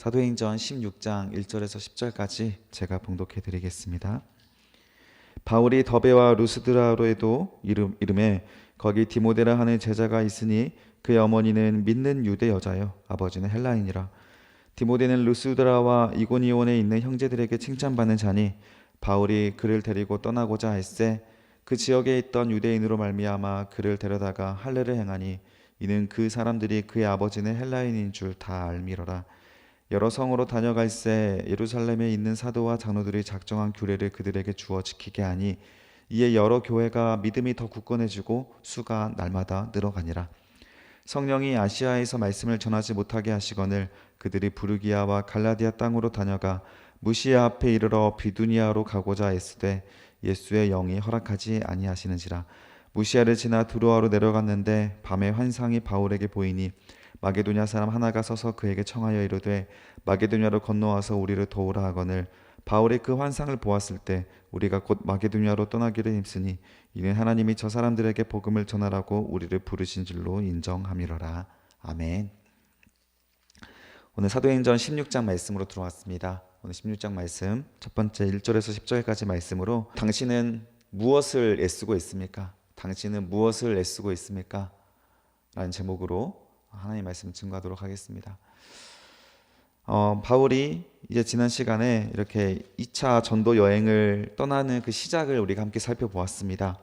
사도행전 16장 1절에서 10절까지 제가 봉독해 드리겠습니다. 바울이 더베와 루스드라로에도 이름에 거기 디모데라 하는 제자가 있으니 그의 어머니는 믿는 유대 여자요 아버지는 헬라인이라. 디모데는 루스드라와 이고니온에 있는 형제들에게 칭찬받는 자니 바울이 그를 데리고 떠나고자 할세 그 지역에 있던 유대인으로 말미암아 그를 데려다가 할례를 행하니 이는 그 사람들이 그의 아버지는 헬라인인 줄 다 알미러라. 여러 성으로 다녀갈새 예루살렘에 있는 사도와 장로들이 작정한 규례를 그들에게 주어 지키게 하니 이에 여러 교회가 믿음이 더 굳건해지고 수가 날마다 늘어가니라. 성령이 아시아에서 말씀을 전하지 못하게 하시거늘 그들이 부르기아와 갈라디아 땅으로 다녀가 무시아 앞에 이르러 비두니아로 가고자 애쓰되 예수의 영이 허락하지 아니하시는지라. 무시아를 지나 두로아로 내려갔는데 밤에 환상이 바울에게 보이니 마게도냐 사람 하나가 서서 그에게 청하여 이르되 마게도냐로 건너와서 우리를 도우라 하거늘 바울이 그 환상을 보았을 때 우리가 곧 마게도냐로 떠나기를 힘쓰니 이는 하나님이 저 사람들에게 복음을 전하라고 우리를 부르신 줄로 인정함이로라. 아멘. 오늘 사도행전 16장 말씀으로 들어왔습니다. 오늘 16장 말씀 첫 번째 1절에서 10절까지 말씀으로 당신은 무엇을 애쓰고 있습니까? 당신은 무엇을 애쓰고 있습니까? 라는 제목으로 하나님의 말씀 증거하도록 하겠습니다. 바울이 이제 지난 시간에 이렇게 2차 전도 여행을 떠나는 그 시작을 우리가 함께 살펴보았습니다.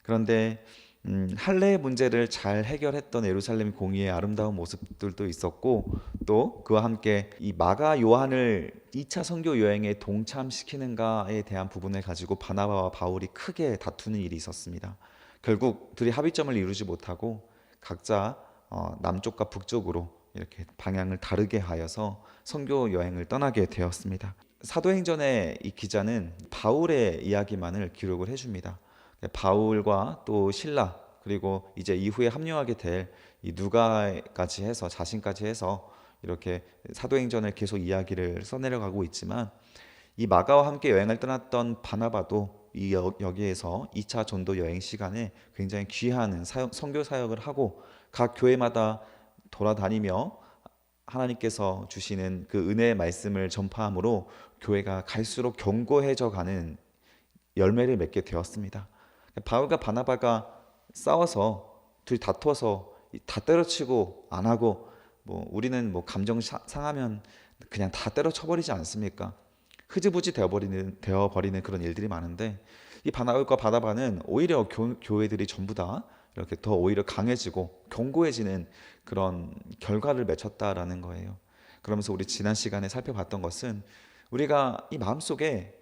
그런데 할례 문제를 잘 해결했던 예루살렘 공의의 아름다운 모습들도 있었고 또 그와 함께 이 마가 요한을 2차 선교 여행에 동참시키는가에 대한 부분을 가지고 바나바와 바울이 크게 다투는 일이 있었습니다. 결국 둘이 합의점을 이루지 못하고 각자 남쪽과 북쪽으로 이렇게 방향을 다르게 하여서 선교 여행을 떠나게 되었습니다. 사도행전의 이 기자는 바울의 이야기만을 기록을 해줍니다. 바울과 또 실라 그리고 이제 이후에 합류하게 될 이 누가까지 해서 자신까지 해서 이렇게 사도행전을 계속 이야기를 써내려가고 있지만 이 마가와 함께 여행을 떠났던 바나바도 여기에서 2차 전도 여행 시간에 굉장히 귀한 선교 사역을 하고 각 교회마다 돌아다니며 하나님께서 주시는 그 은혜의 말씀을 전파함으로 교회가 갈수록 견고해져 가는 열매를 맺게 되었습니다. 바울과 바나바가 싸워서 둘이 다투어서 다 때려치고 안 하고 우리는 감정 상하면 그냥 다 때려쳐버리지 않습니까? 흐지부지 되어버리는 그런 일들이 많은데 이 바나바와 바나바는 오히려 교회들이 전부 다 이렇게 더 오히려 강해지고 견고해지는 그런 결과를 맺었다라는 거예요. 그러면서 우리 지난 시간에 살펴봤던 것은 우리가 이 마음속에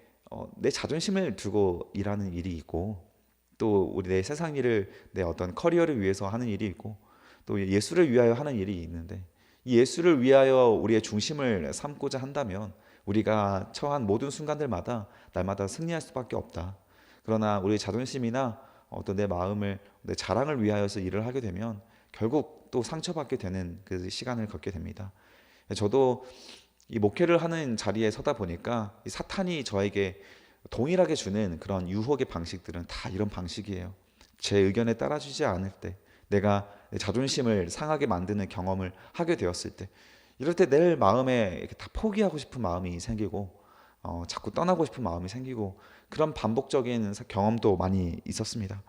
내 자존심을 두고 일하는 일이 있고 또 우리 내 세상 일을 내 어떤 커리어를 위해서 하는 일이 있고 또 예수를 위하여 하는 일이 있는데 이 예수를 위하여 우리의 중심을 삼고자 한다면 우리가 처한 모든 순간들마다 날마다 승리할 수밖에 없다. 그러나 우리의 자존심이나 어떤 내 마음을 내 자랑을 위하여서 일을 하게 되면 결국 또 상처받게 되는 그 시간을 겪게 됩니다. 저도 이 목회를 하는 자리에 서다 보니까 이 사탄이 저에게 동일하게 주는 그런 유혹의 방식들은 다 이런 방식이에요. 제 의견에 따라주지 않을 때 내가 내 자존심을 상하게 만드는 경험을 하게 되었을 때 이럴 때 내 마음에 이렇게 다 포기하고 싶은 마음이 생기고 자꾸 떠나고 싶은 마음이 생기고 그런 반복적인 경험도 많이 있었습니다.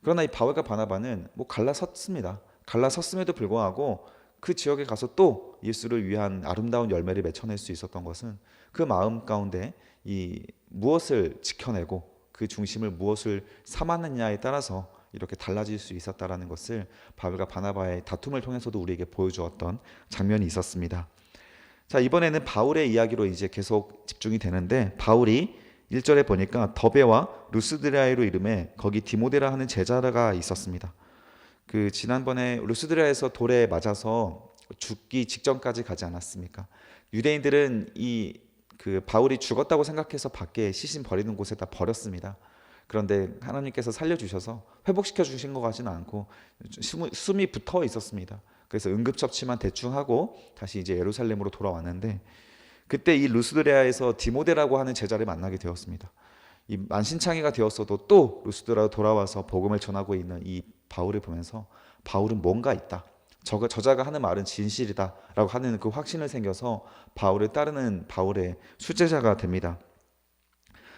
그러나 이 바울과 바나바는 갈라섰습니다. 갈라섰음에도 불구하고 그 지역에 가서 또 예수를 위한 아름다운 열매를 맺어낼 수 있었던 것은 그 마음 가운데 이 무엇을 지켜내고 그 중심을 무엇을 삼았느냐에 따라서 이렇게 달라질 수 있었다라는 것을 바울과 바나바의 다툼을 통해서도 우리에게 보여주었던 장면이 있었습니다. 자, 이번에는 바울의 이야기로 이제 계속 집중이 되는데 바울이 1절에 보니까 더베와 루스드라로 이름에 거기 디모데라 하는 제자가 있었습니다. 그 지난번에 루스드라에서 돌에 맞아서 죽기 직전까지 가지 않았습니까? 유대인들은 그 바울이 죽었다고 생각해서 밖에 시신 버리는 곳에다 버렸습니다. 그런데 하나님께서 살려주셔서 회복시켜 주신 것 같지는 않고 숨이 붙어 있었습니다. 그래서 응급처치만 대충 하고 다시 이제 예루살렘으로 돌아왔는데 그때 이 루스드라에서 디모데라고 하는 제자를 만나게 되었습니다. 이 만신창이가 되었어도 또 루스드라로 돌아와서 복음을 전하고 있는 이 바울을 보면서 바울은 뭔가 있다. 저자가 하는 말은 진실이다라고 하는 그 확신을 생겨서 바울을 따르는 바울의 수제자가 됩니다.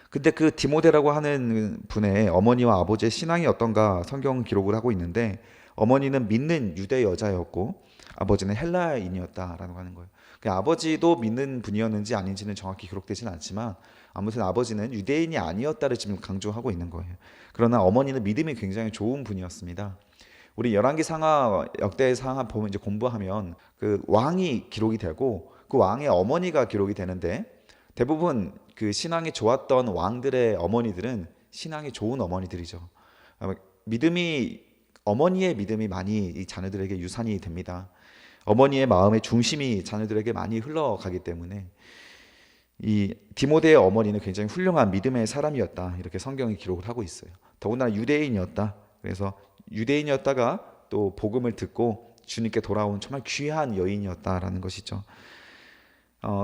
근데 그 디모데라고 하는 분의 어머니와 아버지의 신앙이 어떤가 성경 기록을 하고 있는데, 어머니는 믿는 유대 여자였고 아버지는 헬라인이었다라고 하는 거예요. 그 아버지도 믿는 분이었는지 아닌지는 정확히 기록되진 않지만 아무튼 아버지는 유대인이 아니었다를 지금 강조하고 있는 거예요. 그러나 어머니는 믿음이 굉장히 좋은 분이었습니다. 우리 열왕기 상하 역대 상하 보면 이제 공부하면 그 왕이 기록이 되고 그 왕의 어머니가 기록이 되는데, 대부분 그 신앙이 좋았던 왕들의 어머니들은 신앙이 좋은 어머니들이죠. 어머니의 믿음이 많이 이 자녀들에게 유산이 됩니다. 어머니의 마음의 중심이 자녀들에게 많이 흘러가기 때문에 이 디모데의 어머니는 굉장히 훌륭한 믿음의 사람이었다, 이렇게 성경이 기록을 하고 있어요. 더군다나 유대인이었다. 그래서 유대인이었다가 또 복음을 듣고 주님께 돌아온 정말 귀한 여인이었다라는 것이죠.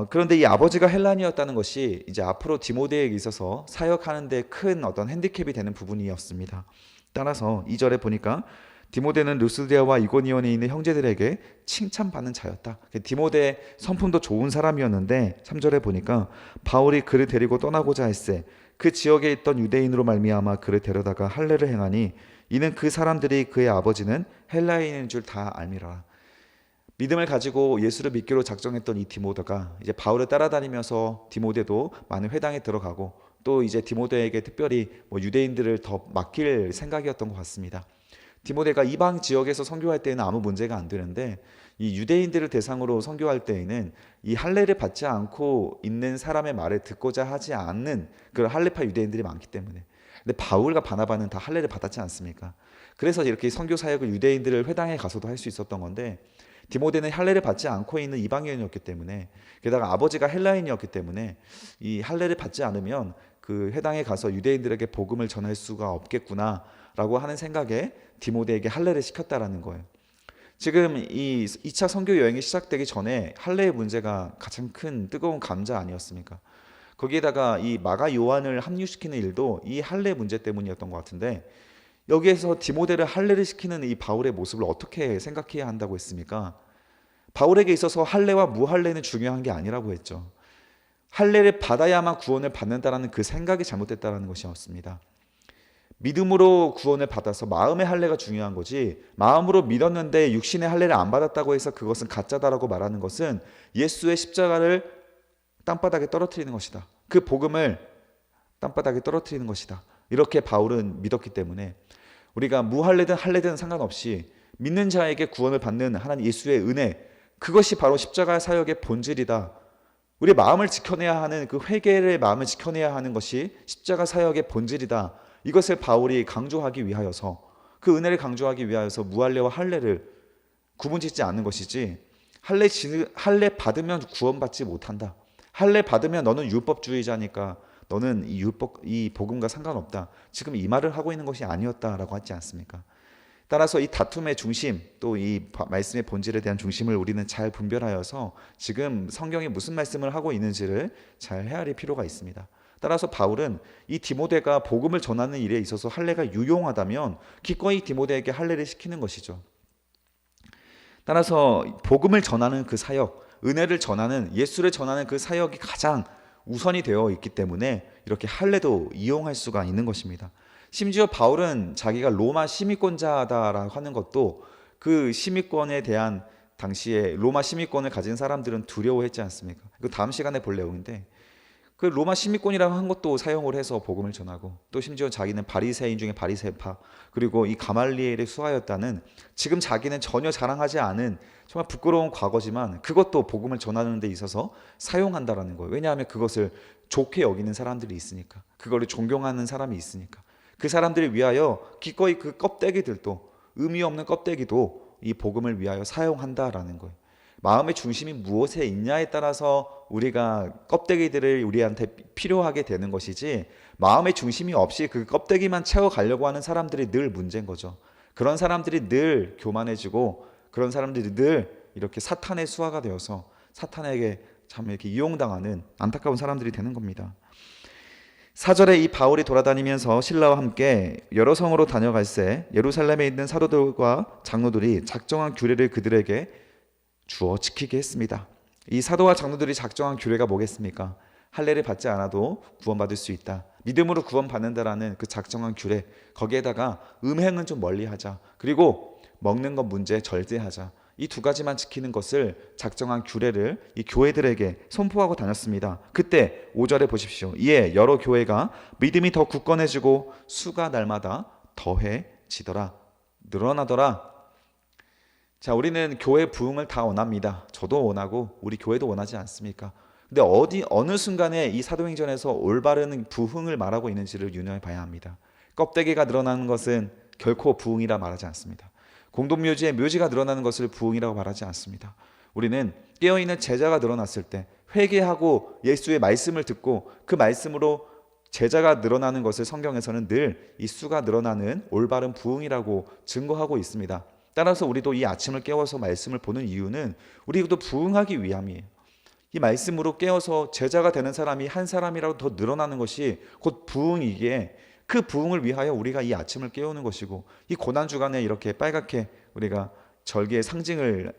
그런데 이 아버지가 헬라인이었다는 것이 이제 앞으로 디모데에게 있어서 사역하는 데 큰 어떤 핸디캡이 되는 부분이었습니다. 따라서 2절에 보니까 디모데는 루스드라와 이고니온에 있는 형제들에게 칭찬받는 자였다. 디모데의 성품도 좋은 사람이었는데 3절에 보니까 바울이 그를 데리고 떠나고자 했세 그 지역에 있던 유대인으로 말미암아 그를 데려다가 할례를 행하니 이는 그 사람들이 그의 아버지는 헬라인인 줄 다 알미라. 믿음을 가지고 예수를 믿기로 작정했던 이 디모데가 이제 바울을 따라다니면서 디모데도 많은 회당에 들어가고 또 이제 디모데에게 특별히 유대인들을 더 맡길 생각이었던 것 같습니다. 디모데가 이방 지역에서 선교할 때에는 아무 문제가 안 되는데 이 유대인들을 대상으로 선교할 때에는 이 할례를 받지 않고 있는 사람의 말을 듣고자 하지 않는 그런 할례파 유대인들이 많기 때문에. 근데 바울과 바나바는 다 할례를 받았지 않습니까? 그래서 이렇게 선교 사역을 유대인들을 회당에 가서도 할 수 있었던 건데, 디모데는 할례를 받지 않고 있는 이방인이었기 때문에, 게다가 아버지가 헬라인이었기 때문에 이 할례를 받지 않으면 그 회당에 가서 유대인들에게 복음을 전할 수가 없겠구나라고 하는 생각에 디모데에게 할례를 시켰다라는 거예요. 지금 이 2차 선교 여행이 시작되기 전에 할례의 문제가 가장 큰 뜨거운 감자 아니었습니까? 거기에다가 이 마가 요한을 합류시키는 일도 이 할례 문제 때문이었던 것 같은데, 여기에서 디모데를 할례를 시키는 이 바울의 모습을 어떻게 생각해야 한다고 했습니까? 바울에게 있어서 할례와 무할례는 중요한 게 아니라고 했죠. 할례를 받아야만 구원을 받는다라는 그 생각이 잘못됐다라는 것이었습니다. 믿음으로 구원을 받아서 마음의 할례가 중요한 거지, 마음으로 믿었는데 육신의 할례를 안 받았다고 해서 그것은 가짜다라고 말하는 것은 예수의 십자가를 땅바닥에 떨어뜨리는 것이다. 그 복음을 땅바닥에 떨어뜨리는 것이다. 이렇게 바울은 믿었기 때문에 우리가 무할례든 할례든 상관없이 믿는 자에게 구원을 받는 하나님 예수의 은혜, 그것이 바로 십자가 사역의 본질이다. 우리 마음을 지켜내야 하는 그 회개의 마음을 지켜내야 하는 것이 십자가 사역의 본질이다. 이것을 바울이 강조하기 위하여서, 그 은혜를 강조하기 위하여서 무할례와 할례를 구분짓지 않는 것이지, 할례 받으면 구원받지 못한다. 할례 받으면 너는 율법주의자니까 너는 이 복음과 상관없다. 지금 이 말을 하고 있는 것이 아니었다라고 하지 않습니까? 따라서 이 다툼의 중심, 또 이 말씀의 본질에 대한 중심을 우리는 잘 분별하여서 지금 성경이 무슨 말씀을 하고 있는지를 잘 헤아릴 필요가 있습니다. 따라서 바울은 이 디모데가 복음을 전하는 일에 있어서 할례가 유용하다면 기꺼이 디모데에게 할례를 시키는 것이죠. 따라서 복음을 전하는 그 사역, 은혜를 전하는, 예수를 전하는 그 사역이 가장 우선이 되어 있기 때문에 이렇게 할례도 이용할 수가 있는 것입니다. 심지어 바울은 자기가 로마 시민권자다라고 하는 것도 그 시민권에 대한, 당시에 로마 시민권을 가진 사람들은 두려워했지 않습니까? 그 다음 시간에 볼 내용인데, 그 로마 시민권이라고 한 것도 사용을 해서 복음을 전하고, 또 심지어 자기는 바리새인 중에 바리새파, 그리고 이 가말리엘의 수하였다는, 지금 자기는 전혀 자랑하지 않은 정말 부끄러운 과거지만 그것도 복음을 전하는 데 있어서 사용한다라는 거예요. 왜냐하면 그것을 좋게 여기는 사람들이 있으니까, 그거를 존경하는 사람이 있으니까. 그 사람들을 위하여 기꺼이 그 껍데기들도, 의미 없는 껍데기도 이 복음을 위하여 사용한다라는 거예요. 마음의 중심이 무엇에 있냐에 따라서 우리가 껍데기들을 우리한테 필요하게 되는 것이지, 마음의 중심이 없이 그 껍데기만 채워가려고 하는 사람들이 늘 문제인 거죠. 그런 사람들이 늘 교만해지고, 그런 사람들이 늘 이렇게 사탄의 수하가 되어서 사탄에게 참 이렇게 이용당하는 안타까운 사람들이 되는 겁니다. 4절에 이 바울이 돌아다니면서 신라와 함께 여러 성으로 다녀갈새 예루살렘에 있는 사도들과 장로들이 작정한 규례를 그들에게 주어 지키게 했습니다. 이 사도와 장로들이 작정한 규례가 뭐겠습니까? 할례를 받지 않아도 구원받을 수 있다. 믿음으로 구원받는다라는 그 작정한 규례, 거기에다가 음행은 좀 멀리하자. 그리고 먹는 것 문제 절제하자. 이 두 가지만 지키는 것을 작정한 규례를 이 교회들에게 선포하고 다녔습니다. 그때 5절에 보십시오. 이에 여러 교회가 믿음이 더 굳건해지고 수가 날마다 더해지더라. 늘어나더라. 자, 우리는 교회 부흥을 다 원합니다. 저도 원하고 우리 교회도 원하지 않습니까? 근데 어느 순간에 이 사도행전에서 올바른 부흥을 말하고 있는지를 유념해 봐야 합니다. 껍데기가 늘어나는 것은 결코 부흥이라 말하지 않습니다. 공동묘지의 묘지가 늘어나는 것을 부흥이라고 말하지 않습니다. 우리는 깨어있는 제자가 늘어났을 때 회개하고 예수의 말씀을 듣고 그 말씀으로 제자가 늘어나는 것을 성경에서는 늘 이 수가 늘어나는 올바른 부흥이라고 증거하고 있습니다. 따라서 우리도 이 아침을 깨워서 말씀을 보는 이유는 우리도 부흥하기 위함이에요. 이 말씀으로 깨어서 제자가 되는 사람이 한 사람이라도 더 늘어나는 것이 곧 부흥이기에 그 부흥을 위하여 우리가 이 아침을 깨우는 것이고 이 고난주간에 이렇게 빨갛게 우리가 절기의 상징을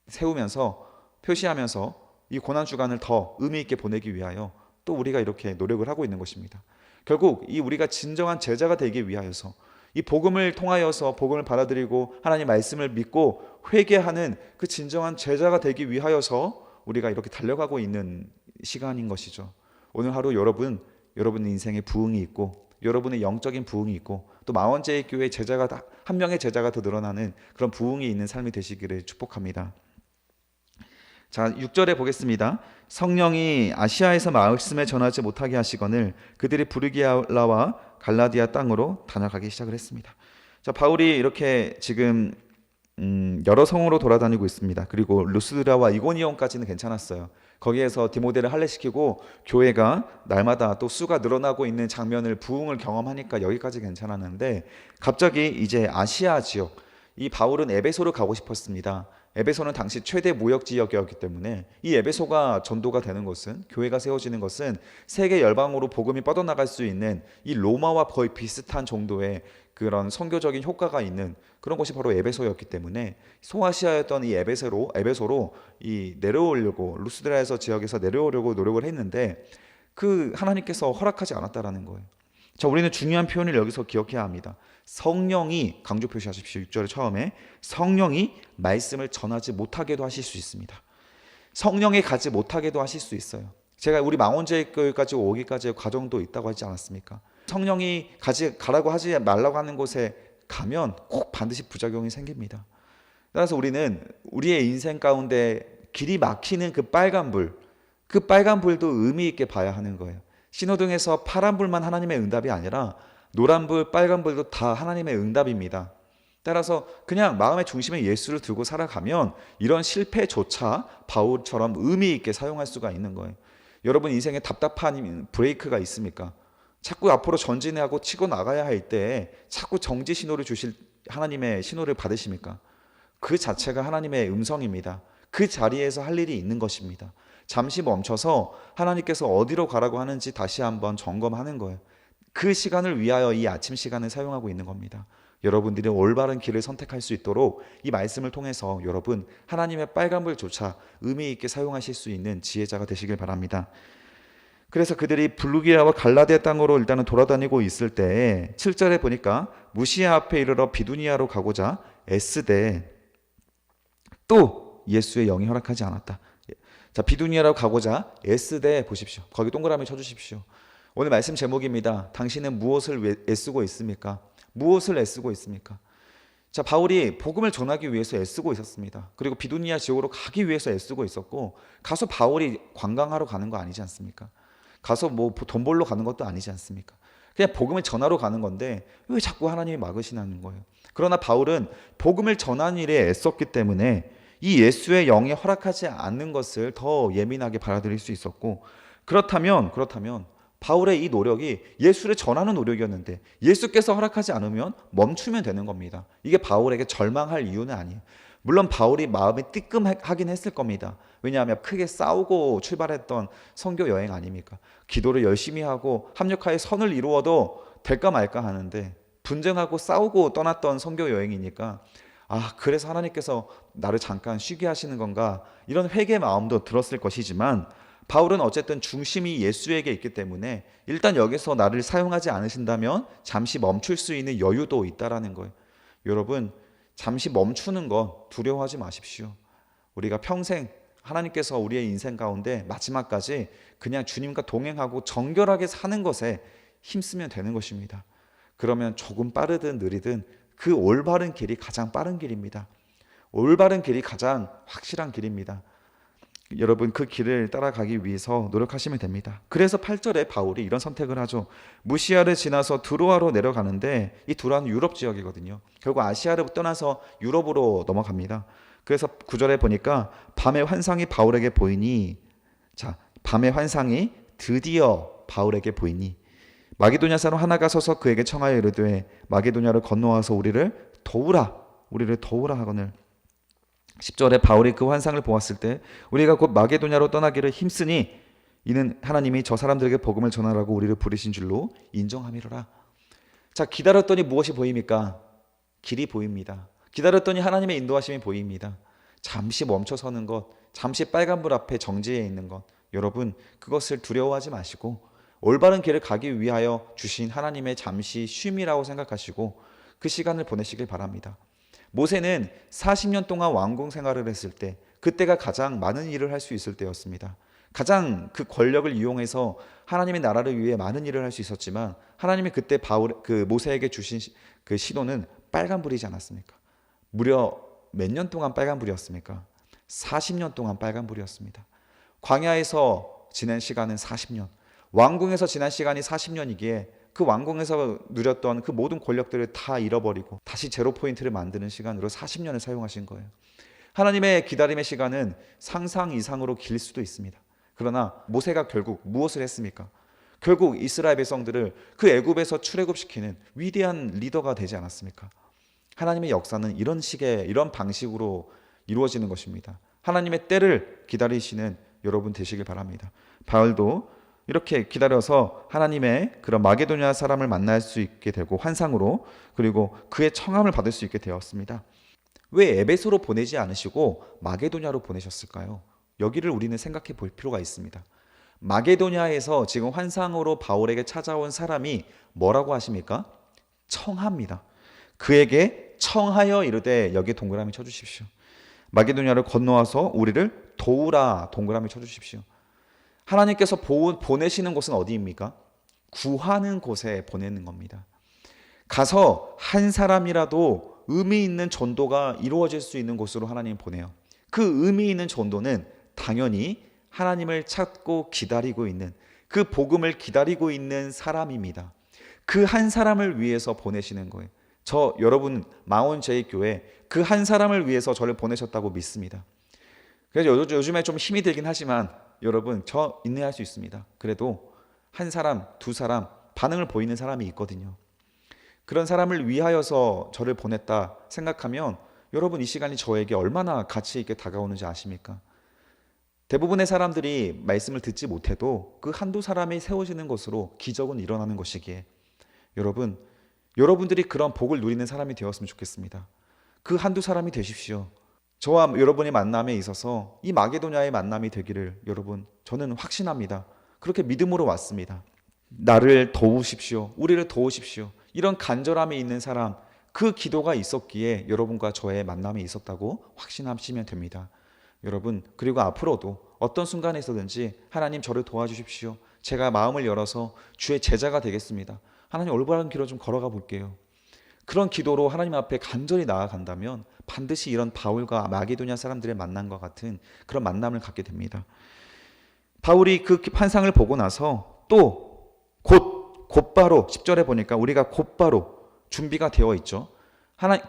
세우면서 표시하면서 이 고난주간을 더 의미 있게 보내기 위하여 또 우리가 이렇게 노력을 하고 있는 것입니다. 결국 이 우리가 진정한 제자가 되기 위하여서 이 복음을 통하여서 복음을 받아들이고 하나님 말씀을 믿고 회개하는 그 진정한 제자가 되기 위하여서 우리가 이렇게 달려가고 있는 시간인 것이죠. 오늘 하루 여러분 인생에 부흥이 있고 여러분의 영적인 부흥이 있고 또 마원제의 교회 제자가 한 명의 제자가 더 늘어나는 그런 부흥이 있는 삶이 되시기를 축복합니다. 자, 6절에 보겠습니다. 성령이 아시아에서 말씀에 전하지 못하게 하시거늘 그들이 부르기아라와 갈라디아 땅으로 다녀가기 시작을 했습니다. 자, 바울이 이렇게 지금 여러 성으로 돌아다니고 있습니다. 그리고 루스드라와 이고니온까지는 괜찮았어요. 거기에서 디모데를 할례시키고 교회가 날마다 또 수가 늘어나고 있는 장면을 부흥을 경험하니까 여기까지 괜찮았는데 갑자기 이제 아시아 지역, 이 바울은 에베소로 가고 싶었습니다. 에베소는 당시 최대 무역 지역이었기 때문에 이 에베소가 전도가 되는 것은, 교회가 세워지는 것은 세계 열방으로 복음이 뻗어나갈 수 있는 이 로마와 거의 비슷한 정도의 그런 선교적인 효과가 있는 그런 곳이 바로 에베소였기 때문에 소아시아였던 이 에베소로 이 내려오려고 루스드라에서 지역에서 내려오려고 노력을 했는데 그 하나님께서 허락하지 않았다라는 거예요. 자, 우리는 중요한 표현을 여기서 기억해야 합니다. 성령이, 강조 표시하십시오. 6절의 처음에 성령이 말씀을 전하지 못하게도 하실 수 있습니다. 성령이 가지 못하게도 하실 수 있어요. 제가 우리 망원제교회까지 오기까지의 과정도 있다고 하지 않았습니까? 성령이 가라고 하지 말라고 하는 곳에 가면 꼭 반드시 부작용이 생깁니다. 따라서 우리는 우리의 인생 가운데 길이 막히는 그 빨간불도 의미 있게 봐야 하는 거예요. 신호등에서 파란불만 하나님의 응답이 아니라 노란불, 빨간불도 다 하나님의 응답입니다. 따라서 그냥 마음의 중심에 예수를 두고 살아가면 이런 실패조차 바울처럼 의미 있게 사용할 수가 있는 거예요. 여러분 인생에 답답한 브레이크가 있습니까? 자꾸 앞으로 전진하고 치고 나가야 할 때 자꾸 정지 신호를 주실 하나님의 신호를 받으십니까? 그 자체가 하나님의 음성입니다. 그 자리에서 할 일이 있는 것입니다. 잠시 멈춰서 하나님께서 어디로 가라고 하는지 다시 한번 점검하는 거예요. 그 시간을 위하여 이 아침 시간을 사용하고 있는 겁니다. 여러분들이 올바른 길을 선택할 수 있도록 이 말씀을 통해서 여러분 하나님의 빨간불조차 의미 있게 사용하실 수 있는 지혜자가 되시길 바랍니다. 그래서 그들이 블루기아와 갈라디아 땅으로 일단은 돌아다니고 있을 때 7절에 보니까 무시아 앞에 이르러 비두니아로 가고자 애쓰되 또 예수의 영이 허락하지 않았다. 자, 비두니아로 가고자 애쓰되 보십시오. 거기 동그라미 쳐주십시오. 오늘 말씀 제목입니다. 당신은 무엇을 애쓰고 있습니까? 무엇을 애쓰고 있습니까? 자, 바울이 복음을 전하기 위해서 애쓰고 있었습니다. 그리고 비두니아 지역으로 가기 위해서 애쓰고 있었고 가서 바울이 관광하러 가는 거 아니지 않습니까? 가서 뭐 돈 벌러 가는 것도 아니지 않습니까? 그냥 복음을 전하러 가는 건데 왜 자꾸 하나님이 막으시는 거예요? 그러나 바울은 복음을 전하는 일에 애썼기 때문에 이 예수의 영이 허락하지 않는 것을 더 예민하게 받아들일 수 있었고 그렇다면 바울의 이 노력이 예수를 전하는 노력이었는데 예수께서 허락하지 않으면 멈추면 되는 겁니다. 이게 바울에게 절망할 이유는 아니에요. 물론 바울이 마음이 뜨끔하긴 했을 겁니다. 왜냐하면 크게 싸우고 출발했던 선교 여행 아닙니까? 기도를 열심히 하고 합력하여 선을 이루어도 될까 말까 하는데 분쟁하고 싸우고 떠났던 선교 여행이니까 그래서 하나님께서 나를 잠깐 쉬게 하시는 건가, 이런 회개의 마음도 들었을 것이지만 바울은 어쨌든 중심이 예수에게 있기 때문에 일단 여기서 나를 사용하지 않으신다면 잠시 멈출 수 있는 여유도 있다라는 거예요. 여러분, 잠시 멈추는 거 두려워하지 마십시오. 우리가 평생 하나님께서 우리의 인생 가운데 마지막까지 그냥 주님과 동행하고 정결하게 사는 것에 힘쓰면 되는 것입니다. 그러면 조금 빠르든 느리든 그 올바른 길이 가장 빠른 길입니다. 올바른 길이 가장 확실한 길입니다. 여러분, 그 길을 따라가기 위해서 노력하시면 됩니다. 그래서 8절에 바울이 이런 선택을 하죠. 무시아를 지나서 두로아로 내려가는데, 이 두로아는 유럽 지역이거든요. 결국 아시아를 떠나서 유럽으로 넘어갑니다. 그래서 9절에 보니까 밤의 환상이 바울에게 보이니, 밤의 환상이 드디어 바울에게 보이니 마게도냐 사람 하나가 서서 그에게 청하여 이르되 마게도냐를 건너와서 우리를 도우라 하거늘. 10절에 바울이 그 환상을 보았을 때 우리가 곧 마게도냐로 떠나기를 힘쓰니 이는 하나님이 저 사람들에게 복음을 전하라고 우리를 부르신 줄로 인정함이로라. 기다렸더니 무엇이 보입니까? 길이 보입니다. 기다렸더니 하나님의 인도하심이 보입니다. 잠시 멈춰서는 것, 잠시 빨간불 앞에 정지해 있는 것, 여러분 그것을 두려워하지 마시고 올바른 길을 가기 위하여 주신 하나님의 잠시 쉼이라고 생각하시고 그 시간을 보내시길 바랍니다. 모세는 40년 동안 왕궁 생활을 했을 때 그때가 가장 많은 일을 할 수 있을 때였습니다. 가장 그 권력을 이용해서 하나님의 나라를 위해 많은 일을 할 수 있었지만 하나님이 그때 모세에게 주신 그 시도는 빨간불이지 않았습니까? 무려 몇 년 동안 빨간불이었습니까? 40년 동안 빨간불이었습니다. 광야에서 지낸 시간은 40년, 왕궁에서 지난 시간이 40년이기에 그 왕궁에서 누렸던 그 모든 권력들을 다 잃어버리고 다시 제로 포인트를 만드는 시간으로 40년을 사용하신 거예요. 하나님의 기다림의 시간은 상상 이상으로 길 수도 있습니다. 그러나 모세가 결국 무엇을 했습니까? 결국 이스라엘 백성들을 그 애굽에서 출애굽시키는 위대한 리더가 되지 않았습니까? 하나님의 역사는 이런 방식으로 이루어지는 것입니다. 하나님의 때를 기다리시는 여러분 되시길 바랍니다. 바울도 이렇게 기다려서 하나님의 그런 마게도냐 사람을 만날 수 있게 되고 환상으로, 그리고 그의 청함을 받을 수 있게 되었습니다. 왜 에베소로 보내지 않으시고 마게도냐로 보내셨을까요? 여기를 우리는 생각해 볼 필요가 있습니다. 마게도냐에서 지금 환상으로 바울에게 찾아온 사람이 뭐라고 하십니까? 청합니다. 그에게 청하여 이르되, 여기에 동그라미 쳐주십시오. 마게도냐를 건너와서 우리를 도우라, 동그라미 쳐주십시오. 하나님께서 보내시는 곳은 어디입니까? 구하는 곳에 보내는 겁니다. 가서 한 사람이라도 의미 있는 전도가 이루어질 수 있는 곳으로 하나님 보내요. 그 의미 있는 전도는 당연히 하나님을 찾고 기다리고 있는, 그 복음을 기다리고 있는 사람입니다. 그 한 사람을 위해서 보내시는 거예요. 여러분 마온 제2교회 그 한 사람을 위해서 저를 보내셨다고 믿습니다. 그래서 요즘에 좀 힘이 들긴 하지만 여러분, 저 인내할 수 있습니다. 그래도 한 사람, 두 사람 반응을 보이는 사람이 있거든요. 그런 사람을 위하여서 저를 보냈다 생각하면 여러분, 이 시간이 저에게 얼마나 가치 있게 다가오는지 아십니까? 대부분의 사람들이 말씀을 듣지 못해도 그 한두 사람이 세워지는 것으로 기적은 일어나는 것이기에 여러분들이 그런 복을 누리는 사람이 되었으면 좋겠습니다. 그 한두 사람이 되십시오. 저와 여러분의 만남에 있어서 이 마게도냐의 만남이 되기를 여러분, 저는 확신합니다. 그렇게 믿음으로 왔습니다. 나를 도우십시오. 우리를 도우십시오. 이런 간절함이 있는 사람, 그 기도가 있었기에 여러분과 저의 만남이 있었다고 확신하시면 됩니다. 여러분, 그리고 앞으로도 어떤 순간에서든지 하나님 저를 도와주십시오. 제가 마음을 열어서 주의 제자가 되겠습니다. 하나님 올바른 길을 좀 걸어가 볼게요. 그런 기도로 하나님 앞에 간절히 나아간다면 반드시 이런 바울과 마게도냐 사람들의 만남과 같은 그런 만남을 갖게 됩니다. 바울이 그 환상을 보고 나서 또 곧바로 10절에 보니까 우리가 곧바로 준비가 되어 있죠.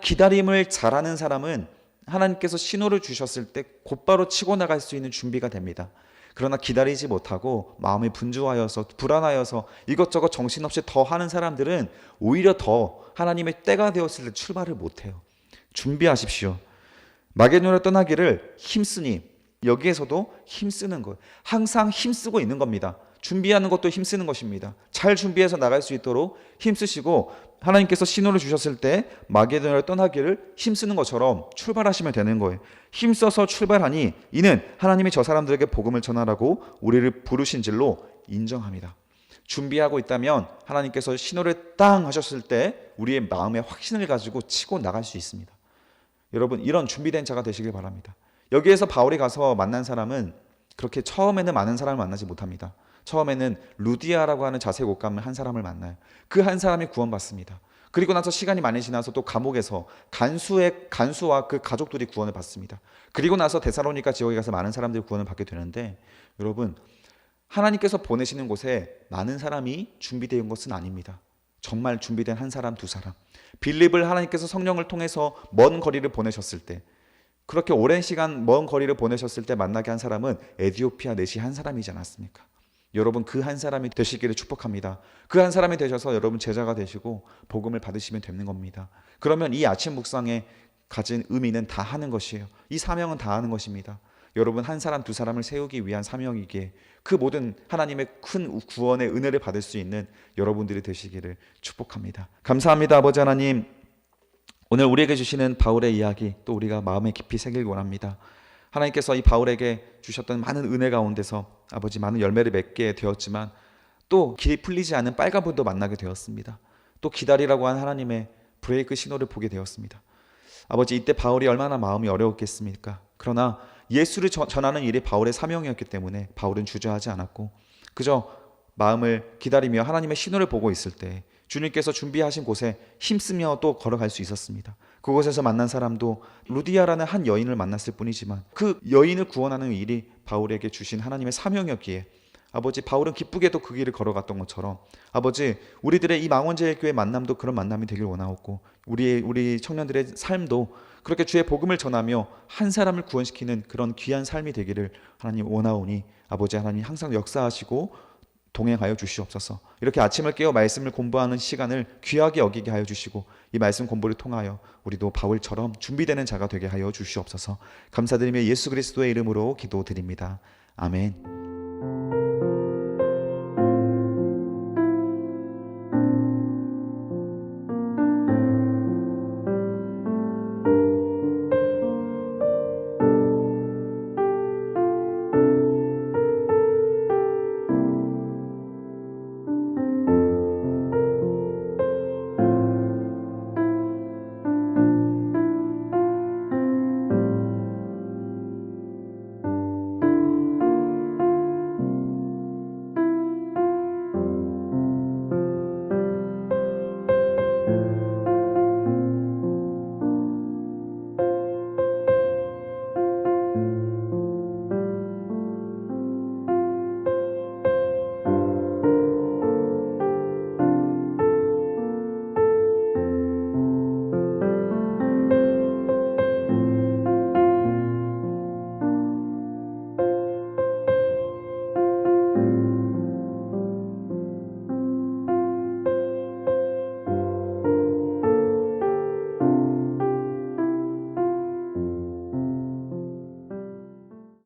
기다림을 잘하는 사람은 하나님께서 신호를 주셨을 때 곧바로 치고 나갈 수 있는 준비가 됩니다. 그러나 기다리지 못하고 마음이 분주하여서 불안하여서 이것저것 정신없이 더 하는 사람들은 오히려 더 하나님의 때가 되었을 때 출발을 못해요. 준비하십시오. 마게도냐로 떠나기를 힘쓰니, 여기에서도 힘쓰는 거예요. 항상 힘쓰고 있는 겁니다. 준비하는 것도 힘쓰는 것입니다. 잘 준비해서 나갈 수 있도록 힘쓰시고, 하나님께서 신호를 주셨을 때 마게도냐로 떠나기를 힘쓰는 것처럼 출발하시면 되는 거예요. 힘써서 출발하니 이는 하나님이 저 사람들에게 복음을 전하라고 우리를 부르신 줄로 인정합니다. 준비하고 있다면 하나님께서 신호를 땅 하셨을 때 우리의 마음의 확신을 가지고 치고 나갈 수 있습니다. 여러분, 이런 준비된 자가 되시길 바랍니다. 여기에서 바울이 가서 만난 사람은 그렇게 처음에는 많은 사람을 만나지 못합니다. 처음에는 루디아라고 하는 자색 옷감을 한 사람을 만나요. 그 한 사람이 구원받습니다. 그리고 나서 시간이 많이 지나서 또 감옥에서 간수와 그 가족들이 구원을 받습니다. 그리고 나서 데살로니가 지역에 가서 많은 사람들이 구원을 받게 되는데, 여러분, 하나님께서 보내시는 곳에 많은 사람이 준비되어 온 것은 아닙니다. 정말 준비된 한 사람, 두 사람. 빌립을 하나님께서 성령을 통해서 먼 거리를 보내셨을 때, 그렇게 오랜 시간 먼 거리를 보내셨을 때 만나게 한 사람은 에디오피아 내시 한 사람이지 않았습니까? 여러분, 그 한 사람이 되시기를 축복합니다. 그 한 사람이 되셔서 여러분 제자가 되시고 복음을 받으시면 되는 겁니다. 그러면 이 아침 묵상에 가진 의미는 다 하는 것이에요. 이 사명은 다 하는 것입니다. 여러분, 한 사람 두 사람을 세우기 위한 사명이기에 그 모든 하나님의 큰 구원의 은혜를 받을 수 있는 여러분들이 되시기를 축복합니다. 감사합니다. 아버지 하나님, 오늘 우리에게 주시는 바울의 이야기 또 우리가 마음에 깊이 새기길 원합니다. 하나님께서 이 바울에게 주셨던 많은 은혜 가운데서 아버지 많은 열매를 맺게 되었지만 또 길이 풀리지 않은 빨간불도 만나게 되었습니다. 또 기다리라고 한 하나님의 브레이크 신호를 보게 되었습니다. 아버지, 이때 바울이 얼마나 마음이 어려웠겠습니까? 그러나 예수를 전하는 일이 바울의 사명이었기 때문에 바울은 주저하지 않았고 그저 마음을 기다리며 하나님의 신호를 보고 있을 때 주님께서 준비하신 곳에 힘쓰며 또 걸어갈 수 있었습니다. 그곳에서 만난 사람도 루디아라는 한 여인을 만났을 뿐이지만 그 여인을 구원하는 일이 바울에게 주신 하나님의 사명이었기에 아버지, 바울은 기쁘게도 그 길을 걸어갔던 것처럼 아버지, 우리들의 이 망원제일교회 만남도 그런 만남이 되길 원하옵고 우리 청년들의 삶도 그렇게 주의 복음을 전하며 한 사람을 구원시키는 그런 귀한 삶이 되기를 하나님 원하오니 아버지 하나님 항상 역사하시고 동행하여 주시옵소서. 이렇게 아침을 깨어 말씀을 공부하는 시간을 귀하게 여기게 하여 주시고 이 말씀 공부를 통하여 우리도 바울처럼 준비되는 자가 되게 하여 주시옵소서. 감사드리며 예수 그리스도의 이름으로 기도드립니다. 아멘.